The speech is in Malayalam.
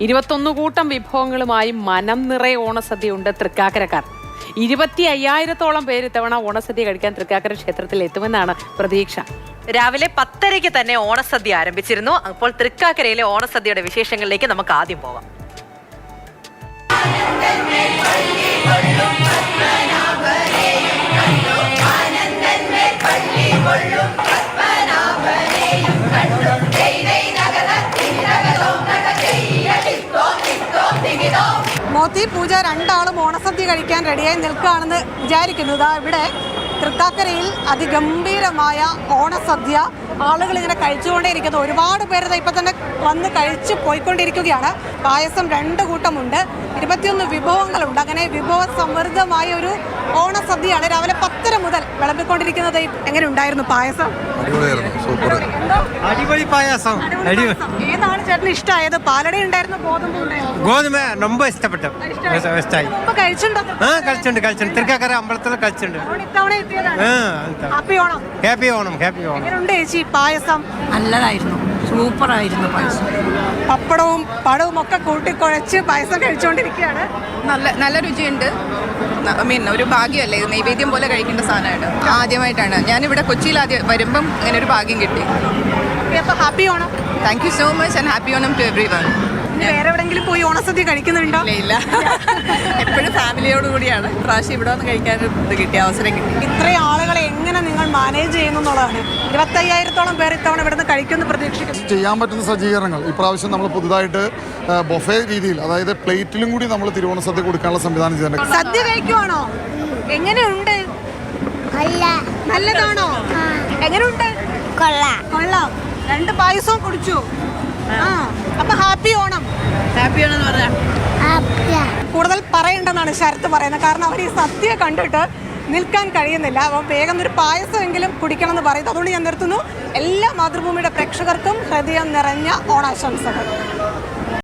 21 കൂട്ടം വിഭവങ്ങളുമായി മനം നിറയെ ഓണസദ്യയുണ്ട് തൃക്കാക്കരക്കാർ. 25,000-ഓളം പേര് ഇത്തവണ ഓണസദ്യ കഴിക്കാൻ തൃക്കാക്കര ക്ഷേത്രത്തിൽ എത്തുമെന്നാണ് പ്രതീക്ഷ. രാവിലെ 10:30 തന്നെ ഓണസദ്യ ആരംഭിച്ചിരുന്നു. അപ്പോൾ തൃക്കാക്കരയിലെ ഓണസദ്യയുടെ വിശേഷങ്ങളിലേക്ക് നമുക്ക് ആദ്യം പോവാം. മോത്തി പൂജ രണ്ടാളും ഓണസദ്യ കഴിക്കാൻ റെഡിയായി നിൽക്കുകയാണെന്ന് വിചാരിക്കുന്നു. ഇവിടെ തൃക്കാക്കരയിൽ അതിഗംഭീരമായ ഓണസദ്യ ആളുകൾ ഇങ്ങനെ കഴിച്ചുകൊണ്ടേയിരിക്കുന്നു. ഒരുപാട് പേര് ഇപ്പം തന്നെ വന്ന് കഴിച്ച് പോയിക്കൊണ്ടിരിക്കുകയാണ്. പായസം 2 കൂട്ടമുണ്ട്, 21 വിഭവങ്ങളുണ്ട്. അങ്ങനെ വിഭവ സമൃദ്ധമായ ഒരു ഓണസദ്യയാണ് രാവിലെ 10:30 മുതൽ വിളമ്പിക്കൊണ്ടിരിക്കുന്നത്. എങ്ങനെ ഉണ്ടായിരുന്നു പായസം? അടിപൊളി പായസം. ഏതാണ് ചേട്ടന് ഇഷ്ടമായത്? പാലട ഉണ്ടായിരുന്നു, ഗോതമ്പ് ഉണ്ടായിരുന്നു? ഗോതമ്പ ரொம்ப ഇഷ്ടപ്പെട്ടു. കഴിച്ചിട്ടുണ്ട്. തൃക്കാക്കര അമ്പലത്തിൽ കഴിച്ചിട്ടുണ്ട്. Happy Onam. Happy Onam. Happy Onam. എങ്ങനെയുണ്ട് ചേച്ചി പായസം? നല്ലതായിരുന്നു, സൂപ്പറായിരുന്നു പായസം. പപ്പടവും പഴവും ഒക്കെ കൂട്ടിക്കുഴച്ച് പായസം കഴിച്ചുകൊണ്ടിരിക്കുകയാണ്. നല്ല രുചിയുണ്ട്. ഒരു ഭാഗ്യമല്ലേ, ഇത് നൈവേദ്യം പോലെ കഴിക്കേണ്ട സാധനമാണ്. ആദ്യമായിട്ടാണ് ഞാനിവിടെ കൊച്ചിയിൽ ആദ്യം വരുമ്പം ഇങ്ങനെ ഒരു ഭാഗ്യം കിട്ടി. Happy Onam. Thank you so much and happy Onam to everyone. വേറെ എവിടെയെങ്കിലും പോയി ഓണസദ്യ കഴിക്കുന്നുണ്ടോ? ഇല്ല, എപ്പോഴും ഫാമിലിയോട് കൂടിയാണ്. പ്രാവശ്യം ഇവിടെ വന്ന് കഴിക്കാൻ ഇത് കിട്ടിയ അവസരം കിട്ടി. ഇത്രയും ആളുകളെ എങ്ങനെ നിങ്ങൾ മാനേജ് ചെയ്യുന്നു എന്നുള്ളതാണ്. 25,000-ഓളം പേർ ഇത്തവണ ഇവിടുന്ന് കഴിക്കുമെന്ന് പ്രതീക്ഷിക്കുന്നു. ചെയ്യാൻ പറ്റുന്ന സജ്ജീകരണങ്ങൾ ഇപ്രാവശ്യം നമ്മൾ പുതുതായിട്ട് ബൊഫേ രീതിയിൽ, അതായത് പ്ലേറ്റിലും കൂടി നമ്മൾ തിരുവോണ സദ്യ കൊടുക്കാനുള്ള സംവിധാനം ചെയ്തിട്ടുണ്ട്. സദ്യ കഴിക്കുവാണോ? എങ്ങനെയുണ്ട്? നല്ലതാണോ? എങ്ങനെയുണ്ട്? കൊള്ളാം. 2 പായസവും കുടിച്ചു. അപ്പൊ ഹാപ്പി ഓണം. ഹാപ്പി ഓണം എന്ന് പറഞ്ഞാൽ കൂടുതൽ പറയണ്ടെന്നാണ് ശരത്ത് പറയുന്നത്. കാരണം അവർ ഈ സദ്യ കണ്ടിട്ട് നിൽക്കാൻ കഴിയുന്നില്ല. അപ്പം വേഗം ഒരു പായസമെങ്കിലും കുടിക്കണം എന്ന് പറയുന്നത്. അതുകൊണ്ട് ഞാൻ നിർത്തുന്നു. എല്ലാ മാതൃഭൂമിയുടെ പ്രേക്ഷകർക്കും ഹൃദയം നിറഞ്ഞ ഓണാശംസകൾ.